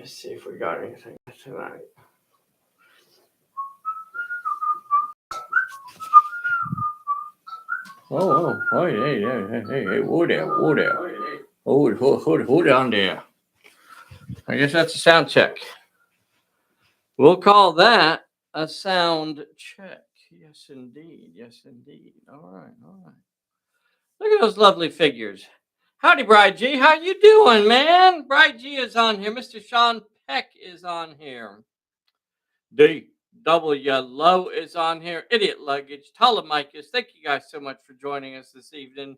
Let's see if we got anything tonight. Oh, hey, whoa there. Hold on there. I guess that's a sound check. We'll call that a sound check. Yes, indeed. All right. Look at those lovely figures. Howdy, Bride G. How you doing, man? Bride G is on here. Mr. Sean Peck is on here. D.W. Lowe is on here. Idiot Luggage. Telemicus. Thank you guys so much for joining us this evening.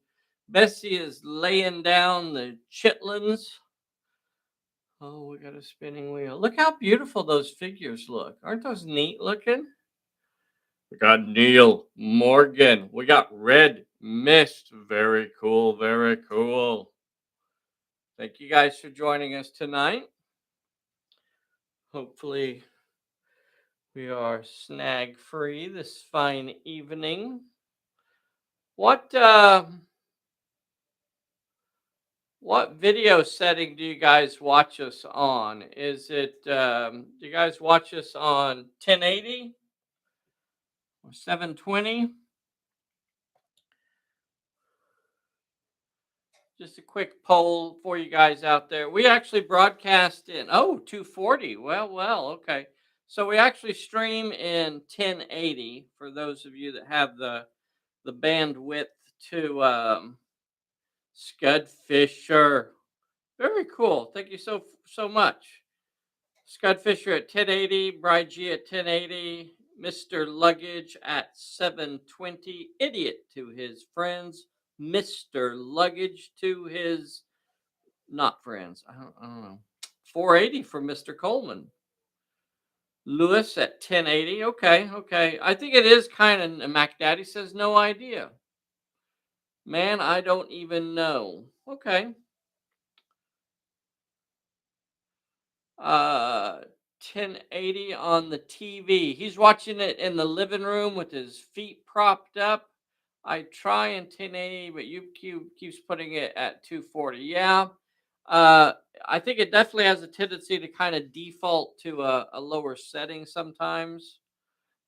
Bessie is laying down the chitlins. Oh, we got a spinning wheel. Look how beautiful those figures look. Aren't those neat looking? We got Neil Morgan. We got Red Mist. Very cool. Thank you guys for joining us tonight. Hopefully we are snag free this fine evening. What video setting do you guys watch us on? Is it do you guys watch us on 1080 or 720? Just a quick poll for you guys out there. We actually broadcast in 240. Well, okay. So we actually stream in 1080 for those of you that have the bandwidth to Scud Fisher. Very cool. Thank you so much. Scud Fisher at 1080, Bride G at 1080, Mr. Luggage at 720, Idiot to his friends, Mr. Luggage to his not friends. I don't know. 480 for Mr. Coleman. Lewis at 1080. Okay. I think it is kind of, Mac Daddy says no idea. Man, I don't even know. Okay. 1080 on the TV. He's watching it in the living room with his feet propped up. I try in 1080, but YouTube keeps putting it at 240. Yeah. I think it definitely has a tendency to kind of default to a lower setting sometimes.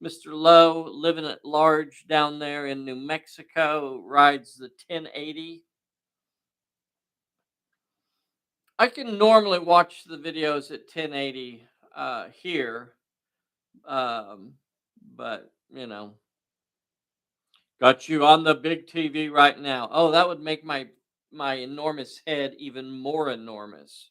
Mr. Lowe, living at large down there in New Mexico, rides the 1080. I can normally watch the videos at 1080 here, but you know, got you on the big TV right now. Oh, that would make my enormous head even more enormous.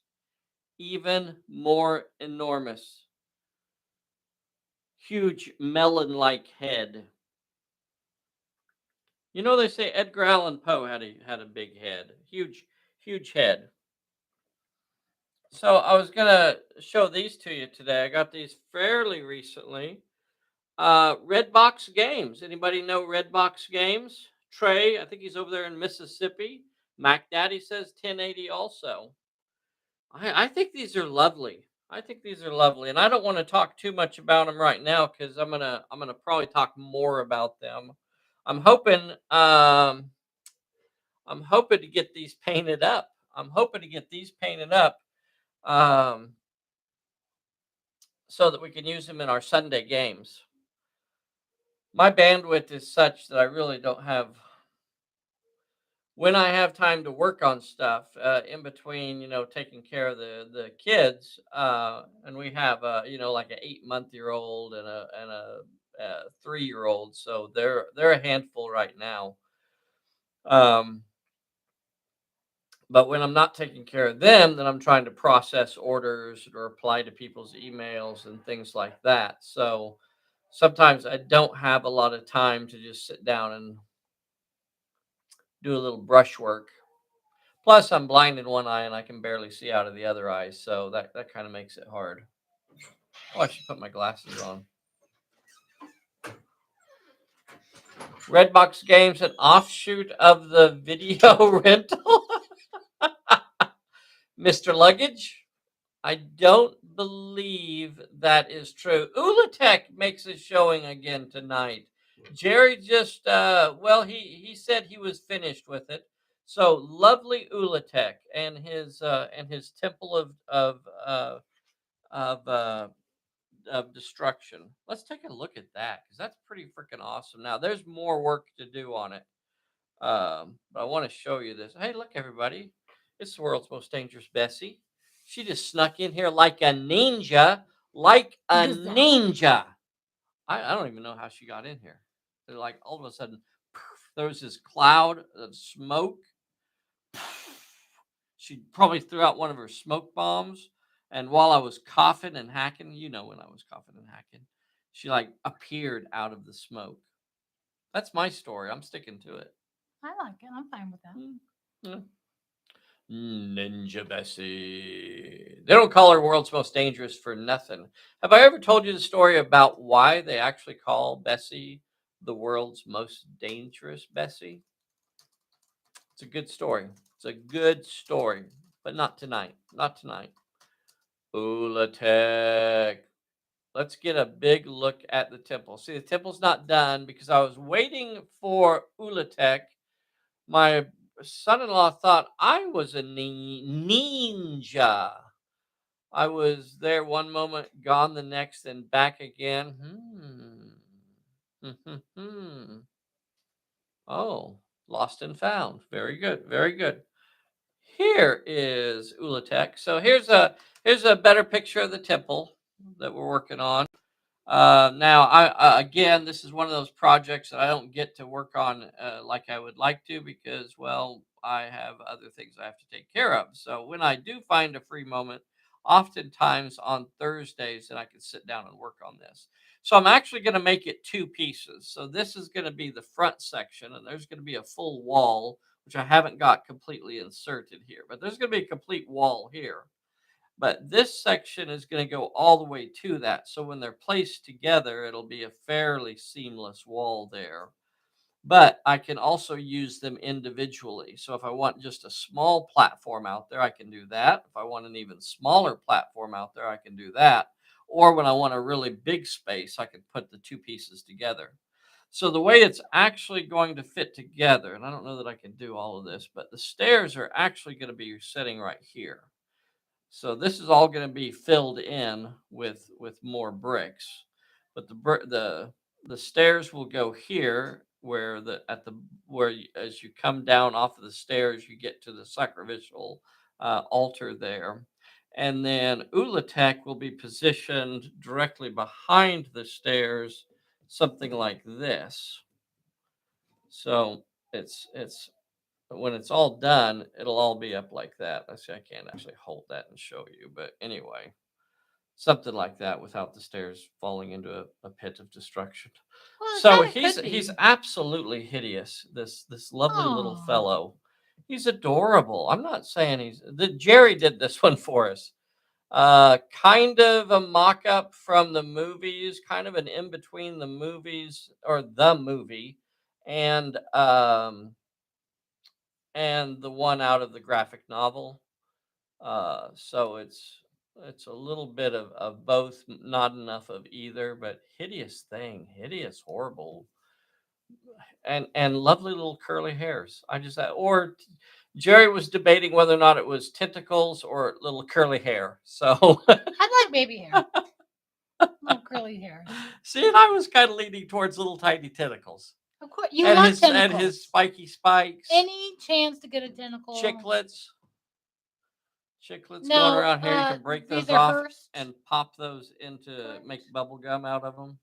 Huge melon-like head. You know, they say Edgar Allan Poe had a big head, huge head. So I was gonna show these to you today. I got these fairly recently. Redbox Games. Anybody know Redbox Games? Trey, I think he's over there in Mississippi. Mac Daddy says 1080 also. I think these are lovely. And I don't want to talk too much about them right now because I'm gonna probably talk more about them. I'm hoping to get these painted up. So that we can use them in our Sunday games. My bandwidth is such that I really don't have, when I have time to work on stuff in between, taking care of the kids, and we have like an 8-month-old and a 3-year-old, so they're a handful right now. But when I'm not taking care of them, then I'm trying to process orders or reply to people's emails and things like that. So sometimes I don't have a lot of time to just sit down and do a little brushwork. Plus, I'm blind in one eye and I can barely see out of the other eye. So that kind of makes it hard. Oh, I should put my glasses on. Redbox Games, an offshoot of the video rental. Mr. Luggage, I don't believe that is true. Ulatech makes a showing again tonight. Jerry just, he said he was finished with it. So lovely Ulatech and his temple of of destruction. Let's take a look at that because that's pretty freaking awesome. Now there's more work to do on it, but I want to show you this. Hey, look, everybody! It's the world's most dangerous Bessie. She just snuck in here like a ninja, like a ninja. I don't even know how she got in here. They're like all of a sudden, poof, there was this cloud of smoke. She probably threw out one of her smoke bombs. And while I was coughing and hacking, you know, when I was coughing and hacking, she like appeared out of the smoke. That's my story. I'm sticking to it. I like it. I'm fine with that. Yeah. Ninja Bessie. They don't call her world's most dangerous for nothing. Have I ever told you the story about why they actually call Bessie the world's most dangerous Bessie? It's a good story. It's a good story, but not tonight. Not tonight. Ulatek. Let's get a big look at the temple. See, the temple's not done because I was waiting for Ulatek. My son-in-law thought I was a ninja. I was there one moment, gone the next, and back again. Oh, lost and found. Very good. Very good. Here is Ulatek. So here's a better picture of the temple that we're working on. Now, again, this is one of those projects that I don't get to work on like I would like to because, well, I have other things I have to take care of. So when I do find a free moment, oftentimes on Thursdays, then I can sit down and work on this. So I'm actually going to make it two pieces. So this is going to be the front section, and there's going to be a full wall, which I haven't got completely inserted here, but there's going to be a complete wall here. But this section is going to go all the way to that. So when they're placed together, it'll be a fairly seamless wall there. But I can also use them individually. So if I want just a small platform out there, I can do that. If I want an even smaller platform out there, I can do that. Or when I want a really big space, I can put the two pieces together. So the way it's actually going to fit together, and I don't know that I can do all of this, but the stairs are actually going to be sitting right here. So this is all going to be filled in with more bricks, but the stairs will go here where as you come down off of the stairs you get to the sacrificial altar there, and then Ulatek will be positioned directly behind the stairs, something like this. So it's when it's all done, it'll all be up like that. I see I can't actually hold that and show you, but anyway, something like that without the stairs falling into a pit of destruction. Well, it So kind of he's could he's be. absolutely hideous. This lovely little Oh, fellow. He's adorable. I'm not saying Jerry did this one for us. Kind of a mock-up from the movies, kind of an in between the movies or the movie and the one out of the graphic novel. So it's a little bit of both, not enough of either, but hideous thing, hideous, horrible, and lovely little curly hairs. Jerry was debating whether or not it was tentacles or little curly hair. So I like baby hair, little curly hair. see, and I was kind of leaning towards little tiny tentacles Of course, you and love his tentacles. spiky spikes, Any chance to get a tentacle? chiclets. Chiclets going No, around here. You can break those the off Hearst. and pop those into Hearst. make bubble gum out of them.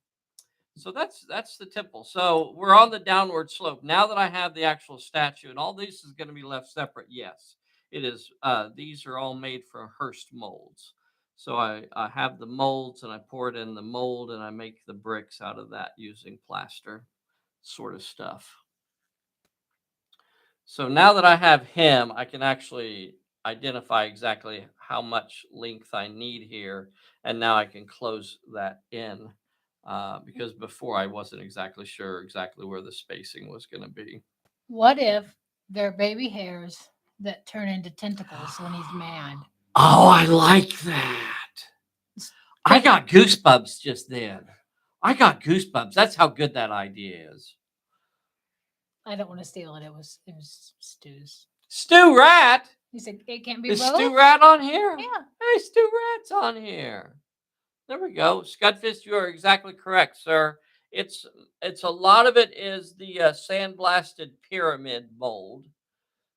So that's the temple. So we're on the downward slope. Now that I have the actual statue, and all this is going to be left separate, yes, it is. These are all made from Hearst molds. So I have the molds and I pour it in the mold and I make the bricks out of that using plaster sort of stuff. So now that I have him, I can actually identify exactly how much length I need here. And now I can close that in because before I wasn't exactly sure exactly where the spacing was going to be. What if they're baby hairs that turn into tentacles when he's mad? Oh, I like that. I got goosebumps just then. I got goosebumps. That's how good that idea is. I don't want to steal it. It was Stu's. Stu Rat. He said it can't be Is both. Stu Rat on here? Yeah. Hey, Stu Rat's on here. There we go. Scudfist, you are exactly correct, sir. It's a lot of it is the sandblasted pyramid mold.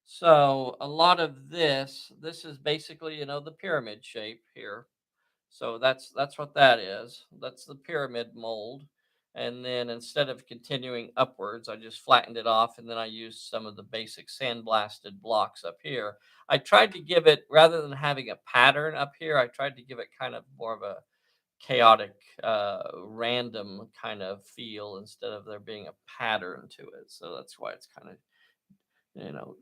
So a lot of this is basically, the pyramid shape here. So that's what that is. That's the pyramid mold. And then instead of continuing upwards, I just flattened it off, and then I used some of the basic sandblasted blocks up here. I tried to give it, rather than having a pattern up here, I tried to give it kind of more of a chaotic, random kind of feel instead of there being a pattern to it. So that's why it's kind of, you know,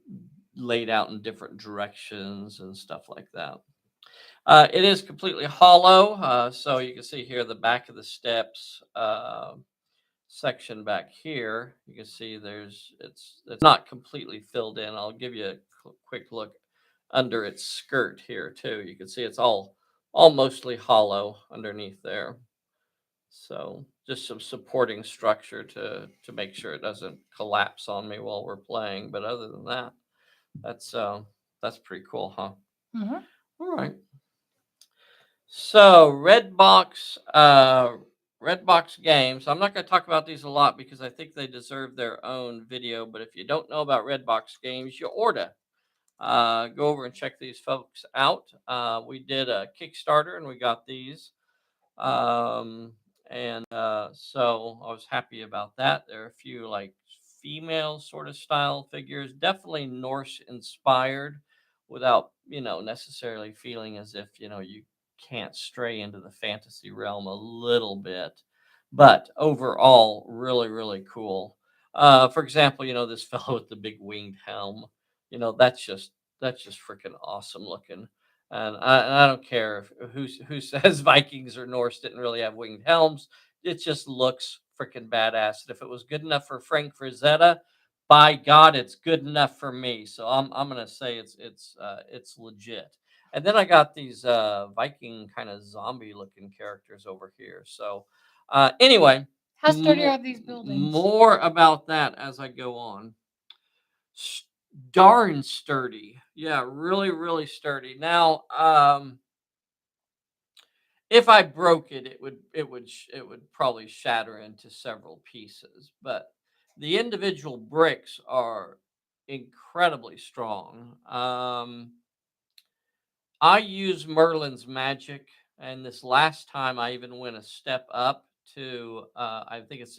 laid out in different directions and stuff like that. It is completely hollow, so you can see here the back of the steps section back here. You can see it's not completely filled in. I'll give you a quick look under its skirt here too. You can see it's all mostly hollow underneath there. So just some supporting structure to make sure it doesn't collapse on me while we're playing. But other than that, that's pretty cool, huh? Mm-hmm. All right. So Redbox games. I'm not going to talk about these a lot because I think they deserve their own video. But if you don't know about Redbox games, you order. Go over and check these folks out. We did a Kickstarter and we got these. Um, and so I was happy about that. There are a few like female sort of style figures, definitely Norse inspired, without necessarily feeling as if you can't stray into the fantasy realm a little bit, but overall, really really cool. For example, this fellow with the big winged helm, that's just freaking awesome looking. And I don't care who says Vikings or Norse didn't really have winged helms. It just looks freaking badass. And if it was good enough for Frank Frazetta, by God, it's good enough for me. So I'm gonna say it's legit. And then I got these Viking kind of zombie looking characters over here. So anyway, How sturdy are these buildings? more about that as I go on. S- Darn sturdy. Yeah, really, really sturdy. Now, if I broke it, it would probably shatter into several pieces. But the individual bricks are incredibly strong. I use Merlin's magic, and this last time I even went a step up to I think it's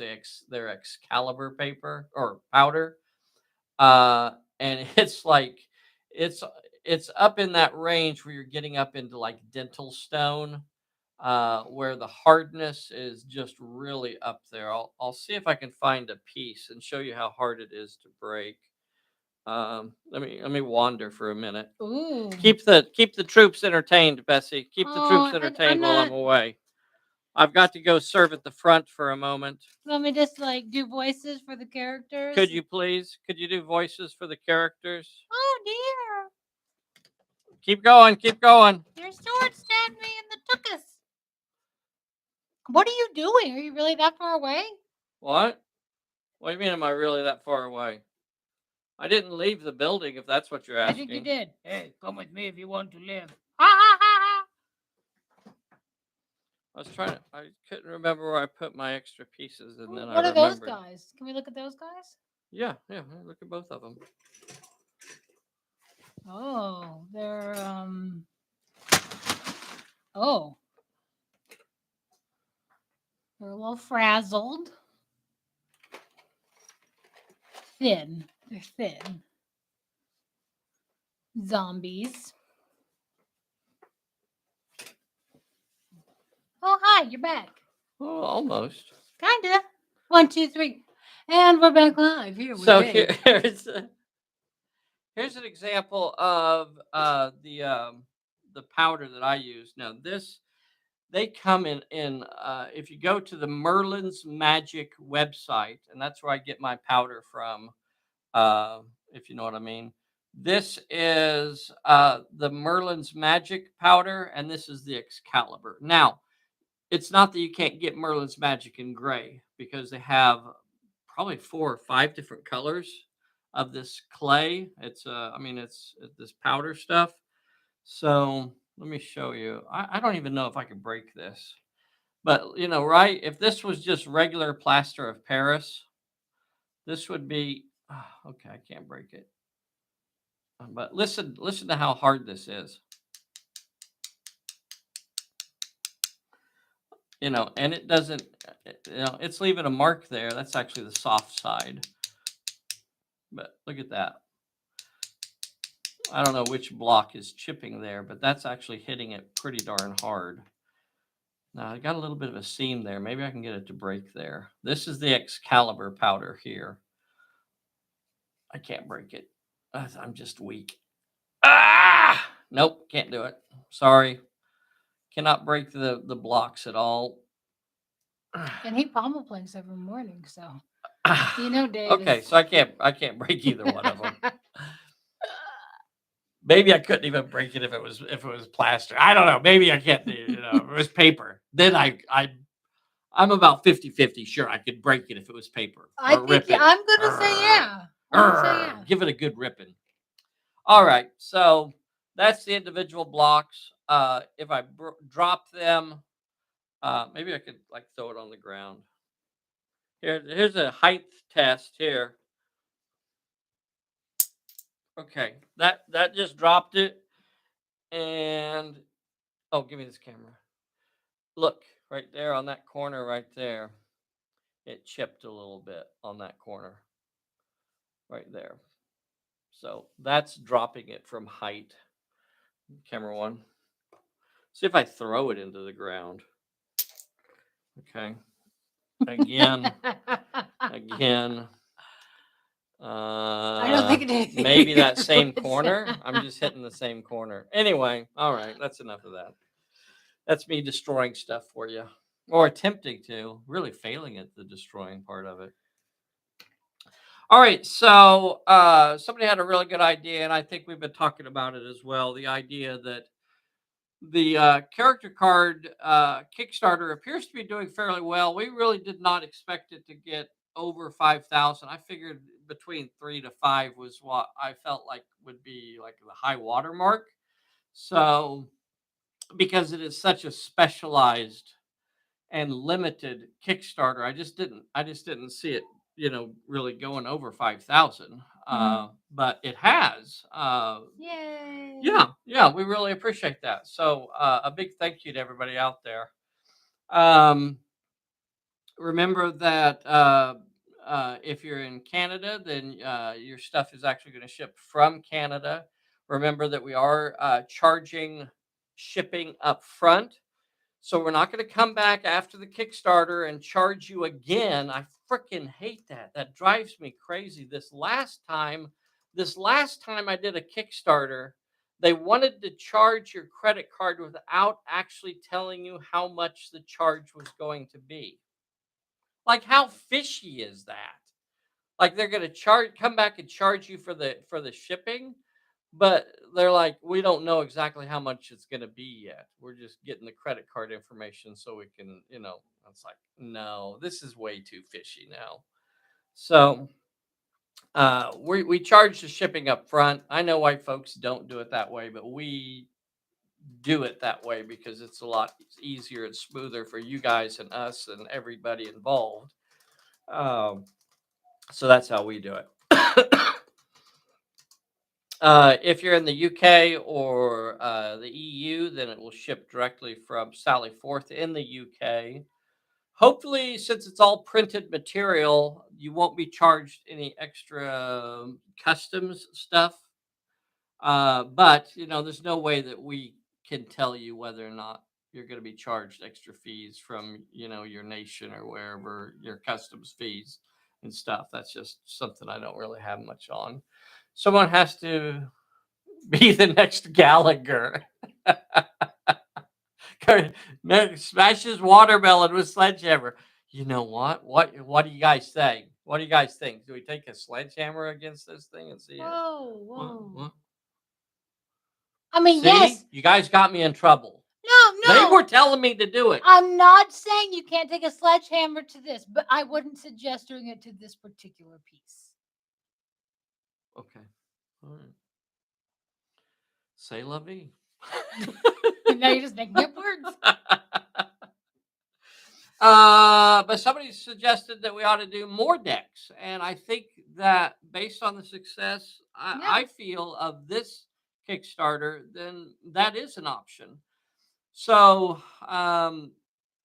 their Excalibur paper or powder, and it's like it's it's up in that range where you're getting up into like dental stone, where the hardness is just really up there. I'll see if I can find a piece and show you how hard it is to break. Let me wander for a minute. Ooh. Keep the troops entertained, Bessie. Keep the troops I'm entertained while I'm not. away. I've got to go serve at the front for a moment. Let me just like do voices for the characters. Could you please? Could you do voices for the characters? Oh dear! Keep going. Keep going. Your sword stabbed me in the tuchus. What are you doing? Are you really that far away? What? What do you mean? Am I really that far away? I didn't leave the building. If that's what you're I asking. think you did. Hey, come with me if you want to live. Ha ha ha ha! I was trying to. I couldn't remember where I put my extra pieces, and then What I are those remembered. guys? Can we look at those guys? Yeah, yeah. Look at both of them. Oh, they're oh, they're a little frazzled. Thin. They're thin. Zombies. Oh, hi, you're back. Oh, almost. Kinda. 1, 2, 3. And we're back live here with So Dave. here's an example of the powder that I use. Now they come in if you go to the Merlin's Magic website, and that's where I get my powder from. If you know what I mean. This is the Merlin's Magic powder, and this is the Excalibur. Now, it's not that you can't get Merlin's Magic in gray because they have probably 4 or 5 different colors. of this clay. It's it's this powder stuff. So let me show you. I don't even know if I could break this, but right? If this was just regular plaster of Paris, this would be okay. I can't break it, but listen to how hard this is. And it doesn't. It's leaving a mark there. That's actually the soft side. But look at that. I don't know which block is chipping there, but that's actually hitting it pretty darn hard. Now I got a little bit of a seam there. Maybe I can get it to break there. This is the Excalibur powder here. I can't break it. I'm just weak. Ah! Nope, can't do it. Sorry. Cannot break the blocks at all. And he pommel planks every morning, so Dave. Okay, so I can't break either one of them. Maybe I couldn't even break it if it was plaster. I don't know. Maybe I can't. If it was paper, then I'm about 50-50 sure I could break it if it was paper. I think I'm gonna say yeah. Give it a good ripping. All right, so that's the individual blocks. If I drop them, maybe I could like throw it on the ground. Here's a height test here. Okay, that just dropped it, and give me this camera. Look right there on that corner right there. It chipped a little bit on that corner right there. So that's dropping it from height. Camera one. See if I throw it into the ground. Okay. Again. Again. I don't think it is. Maybe that same corner. I'm just hitting the same corner. Anyway, all right. That's enough of that. That's me destroying stuff for you. Or attempting to. Really failing at the destroying part of it. All right, so somebody had a really good idea, and I think we've been talking about it as well. The idea that the character card Kickstarter appears to be doing fairly well. We really did not expect it to get over 5,000. I figured between 3 to 5 was what I felt like would be like the high water mark. So, because it is such a specialized and limited Kickstarter, I just didn't see it, really going over 5,000. But it has. Yay! Yeah, we really appreciate that. So a big thank you to everybody out there. Remember that if you're in Canada, then your stuff is actually going to ship from Canada. Remember that we are charging shipping up front. So we're not going to come back after the Kickstarter and charge you again. I freaking hate that. That drives me crazy. This last time I did a Kickstarter, they wanted to charge your credit card without actually telling you how much the charge was going to be. Like, how fishy is that? Like, they're going to come back and charge you for the shipping, but they're like, we don't know exactly how much it's going to be yet. We're just getting the credit card information so we can, it's like, no, this is way too fishy now. So we charge the shipping up front. I know white folks don't do it that way, but we do it that way because it's a lot easier and smoother for you guys and us and everybody involved. So that's how we do it. If you're in the UK or the EU, then it will ship directly from Sally Forth in the UK. Hopefully, since it's all printed material, you won't be charged any extra customs stuff. But there's no way that we can tell you whether or not you're going to be charged extra fees from your nation or wherever, your customs fees and stuff. That's just something I don't really have much on. Someone has to be the next Gallagher. Smash his watermelon with sledgehammer. You know what? What do you guys think? What do you guys think? Do we take a sledgehammer against this thing and see? Whoa. What? I mean, see? yes. You guys got me in trouble. No. They were telling me to do it. I'm not saying you can't take a sledgehammer to this, but I wouldn't suggest doing it to this particular piece. Okay. All right. Say la vie. Now you're just making up words. But somebody suggested that we ought to do more decks, and I think that based on the success Yeah. I feel of this Kickstarter, then that is an option. So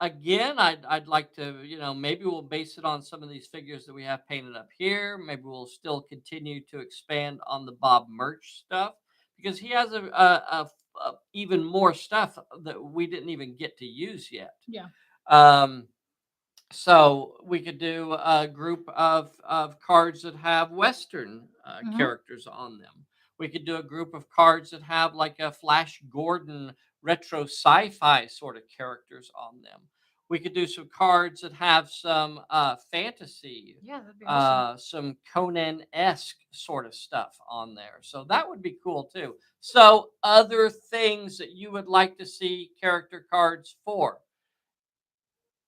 again, I'd like to, maybe we'll base it on some of these figures that we have painted up here. Maybe we'll still continue to expand on the Bob merch stuff because he has a even more stuff that we didn't even get to use yet. Yeah. Um, so we could do a group of cards that have Western Mm-hmm. characters on them. We could do a group of cards that have like a Flash Gordon retro sci-fi sort of characters on them. We could do some cards that have some fantasy, Yeah, that'd be awesome. some Conan-esque sort of stuff on there. So that would be cool too. So other things that you would like to see character cards for.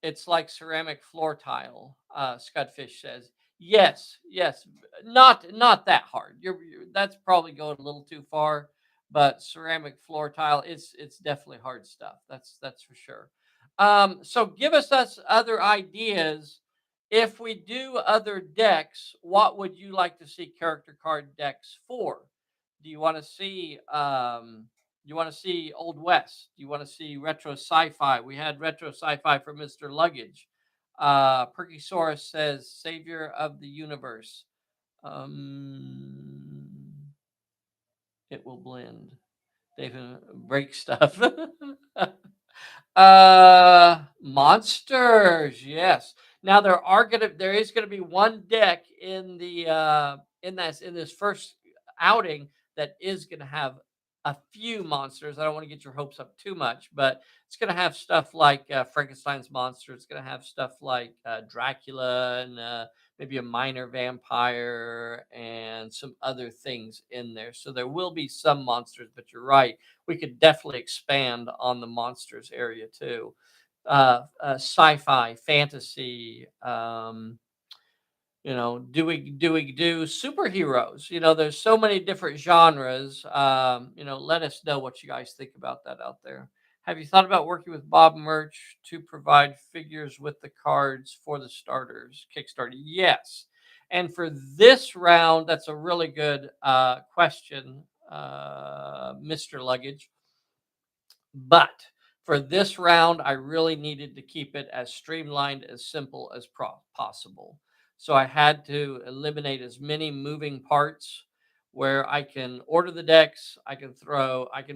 It's like ceramic floor tile. Scudfish says, "Yes, yes, not that hard. That's probably going a little too far, but ceramic floor tile, it's definitely hard stuff. That's for sure. So give us other ideas. If we do other decks, what would you like to see character card decks for? Do you want to see you want to see Old West? Do you want to see retro sci-fi? We had retro sci-fi for Mr. Luggage. Perkysaurus says Savior of the Universe. Um, it will blend. David break stuff. Monsters, yes. Now there is gonna be one deck in the in this first outing that is gonna have a few monsters. I don't want to get your hopes up too much, but it's gonna have stuff like Frankenstein's monster. It's gonna have stuff like Dracula and maybe a minor vampire and some other things in there. So there will be some monsters, but you're right, we could definitely expand on the monsters area too. Sci-fi, fantasy. Do we do superheroes? There's so many different genres. Let us know what you guys think about that out there. Have you thought about working with Bob Merch to provide figures with the cards for the starters Kickstarter? Yes. And for this round, that's a really good question, Mr. Luggage. But for this round, I really needed to keep it as streamlined, as simple as possible. So I had to eliminate as many moving parts where I can order the decks, I can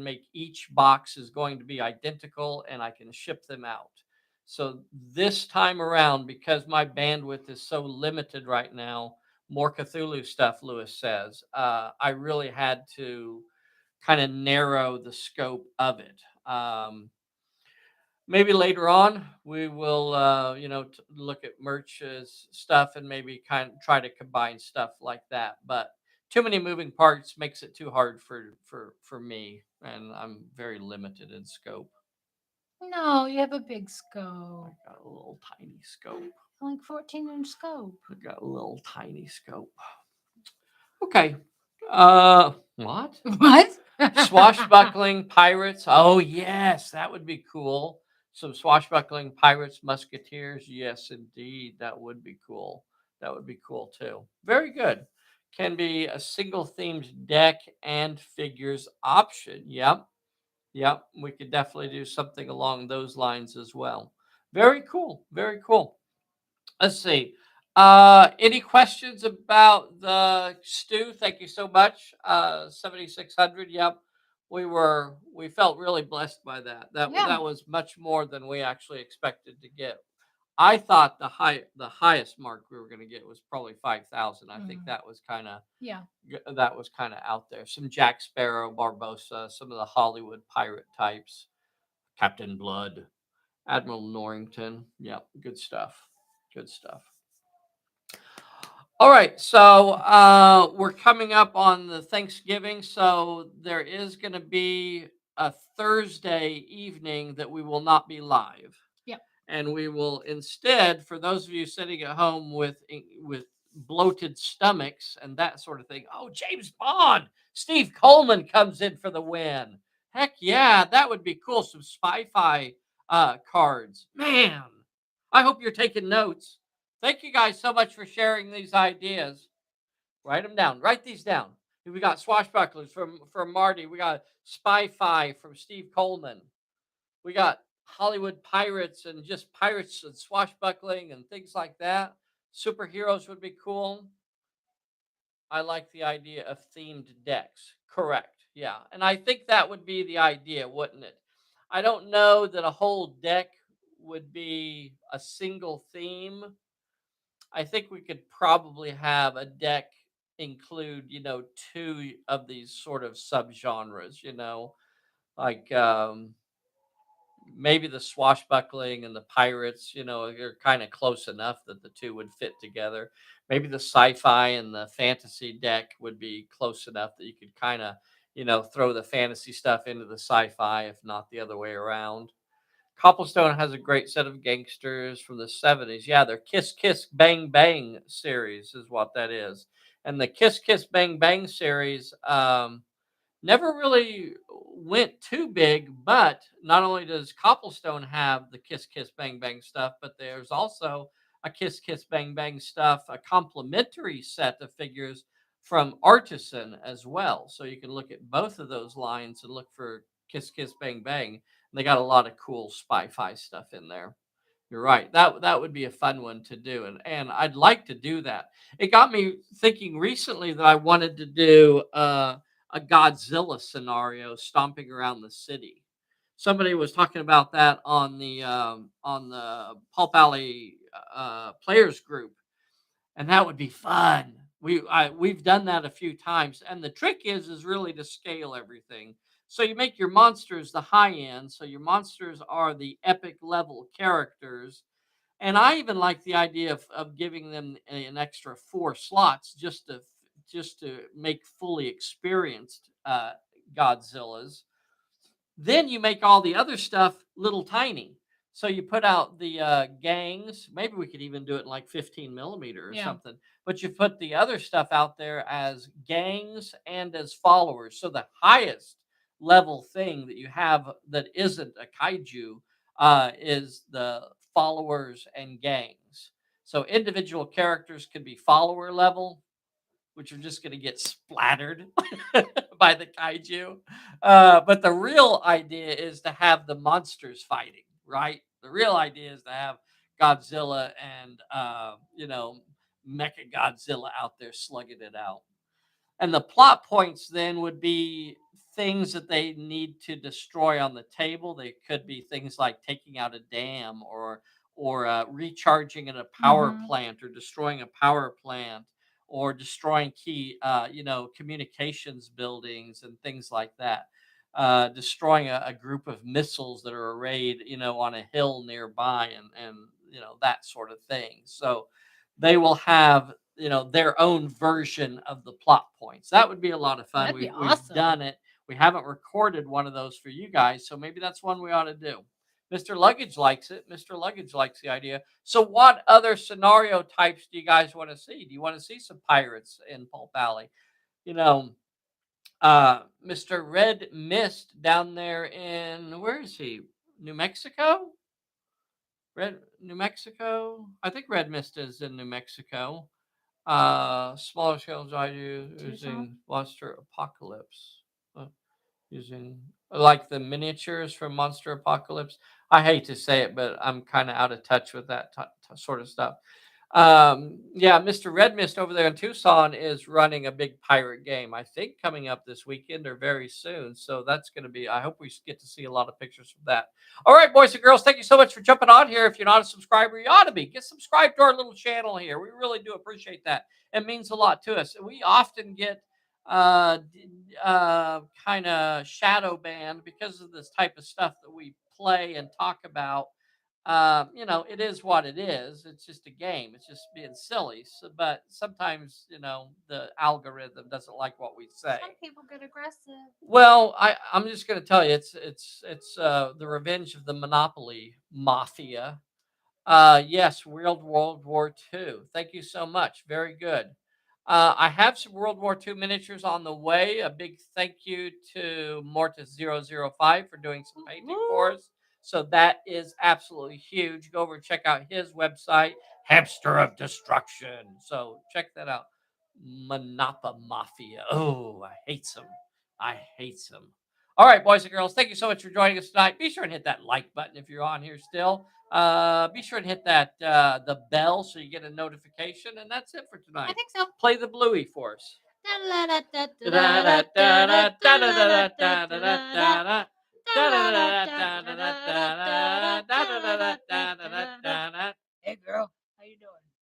make each box is going to be identical and I can ship them out. So this time around, because my bandwidth is so limited right now, more Cthulhu stuff, Lewis says, I really had to kind of narrow the scope of it. Maybe later on we will, look at merch's stuff and maybe kind of try to combine stuff like that. But too many moving parts makes it too hard for me, and I'm very limited in scope. No, you have a big I scope. got a little tiny scope. Like 14-inch scope. I got a little tiny scope. Okay. What? What? Swashbuckling pirates. Oh, yes, that would be cool. Some swashbuckling pirates, musketeers. Yes, indeed. That would be cool. That would be cool too. Very good. Can be a single themed deck and figures option. Yep. Yep. We could definitely do something along those lines as well. Very cool. Very cool. Let's see. Any questions about the stew? Thank you so much. 7,600. Yep. We felt really blessed by that. Yeah. That was much more than we actually expected to get. I thought the highest mark we were going to get was probably 5,000. I think Mm, yeah. that was kind of out there. Some Jack Sparrow, Barbosa, some of the Hollywood pirate types, Captain Blood, Admiral Norrington. Yep, good stuff. Good stuff. All right, so we're coming up on the Thanksgiving, so there is going to be a Thursday evening that we will not be live, Yep. and we will instead, for those of you sitting at home with bloated stomachs and that sort of thing. Oh, James Bond, Steve Coleman comes in for the win. Heck yeah, that would be cool. Some spy-fi cards. Man, I hope you're taking notes. Thank you guys so much for sharing these ideas. Write them down. Write these down. We got swashbucklers from Marty. We got spy-fi from Steve Coleman. We got Hollywood pirates and just pirates and swashbuckling and things like that. Superheroes would be cool. I like the idea of themed decks. Correct. Yeah. And I think that would be the idea, wouldn't it? I don't know that a whole deck would be a single theme. I think we could probably have a deck include, two of these sort of subgenres, like maybe the swashbuckling and the pirates, are kind of close enough that the two would fit together. Maybe the sci-fi and the fantasy deck would be close enough that you could kind of, throw the fantasy stuff into the sci-fi, if not the other way around. Copplestone has a great set of gangsters from the 70s. Yeah, their Kiss Kiss Bang Bang series is what that is. And the Kiss Kiss Bang Bang series, never really went too big, but not only does Copplestone have the Kiss Kiss Bang Bang stuff, but there's also a Kiss Kiss Bang Bang stuff, a complementary set of figures from Artisan as well. So you can look at both of those lines and look for Kiss Kiss Bang Bang. They got a lot of cool spy-fi stuff in there. You're right. That would be a fun one to do, and I'd like to do that. It got me thinking recently that I wanted to do a Godzilla scenario stomping around the city. Somebody was talking about that on the Pulp Alley players group, and that would be fun. We've done that a few times, and the trick is really to scale everything. So you make your monsters the high end. So your monsters are the epic level characters, and I even like the idea of giving them an extra 4 slots just to make fully experienced Godzillas. Then you make all the other stuff little tiny. So you put out the gangs. Maybe we could even do it in like 15 millimeter or Yeah. something. But you put the other stuff out there as gangs and as followers. So the highest level thing that you have that isn't a kaiju is the followers and gangs. So individual characters could be follower level, which are just going to get splattered by the kaiju. But the real idea is to have the monsters fighting, right? The real idea is to have Godzilla and, Mecha Godzilla out there slugging it out. And the plot points then would be things that they need to destroy on the table. They could be things like taking out a dam or recharging in a power Mm-hmm. plant or destroying a power plant or destroying key communications buildings and things like that. Destroying a group of missiles that are arrayed, on a hill nearby and that sort of thing. So they will have their own version of the plot points. That would be a lot of fun. That'd be We've awesome. done it. We haven't recorded one of those for you guys, so maybe that's one we ought to do. Mr. Luggage likes it. Mr. Luggage likes the idea. So what other scenario types do you guys want to see? Do you want to see some pirates in Pulp Alley? You know, Mr. Red Mist down there in, where is he? New Mexico? Red New Mexico? I think Red Mist is in New Mexico. Smaller scales I do Tucson? using Monster Apocalypse. Using like the miniatures from Monster Apocalypse. I hate to say it, but I'm kind of out of touch with that sort of stuff. Yeah, Mr. Red Mist over there in Tucson is running a big pirate game, I think coming up this weekend or very soon. So that's going to be, I hope we get to see a lot of pictures from that. All right, boys and girls, thank you so much for jumping on here. If you're not a subscriber, you ought to be. Get subscribed to our little channel here. We really do appreciate that. It means a lot to us. We often get kind of shadow banned because of this type of stuff that we play and talk about. It is what it is. It's just a game. It's just being silly. So, but sometimes, the algorithm doesn't like what we say. Some people get aggressive. Well, I'm just going to tell you, it's the revenge of the Monopoly mafia. Yes, World War II. Thank you so much. Very good. I have some World War II miniatures on the way. A big thank you to Mortis005 for doing some painting for us. So that is absolutely huge. Go over and check out his website, Hamster of Destruction. So check that out. Manapa Mafia. Oh, I hate some. I hate some. All right, boys and girls, thank you so much for joining us tonight. Be sure and hit that like button if you're on here still. Be sure and hit that the bell so you get a notification, and that's it for I tonight. think so. Play the bluey for us. Da-da-da-da-da-da-da-da-da-da-da-da-da-da.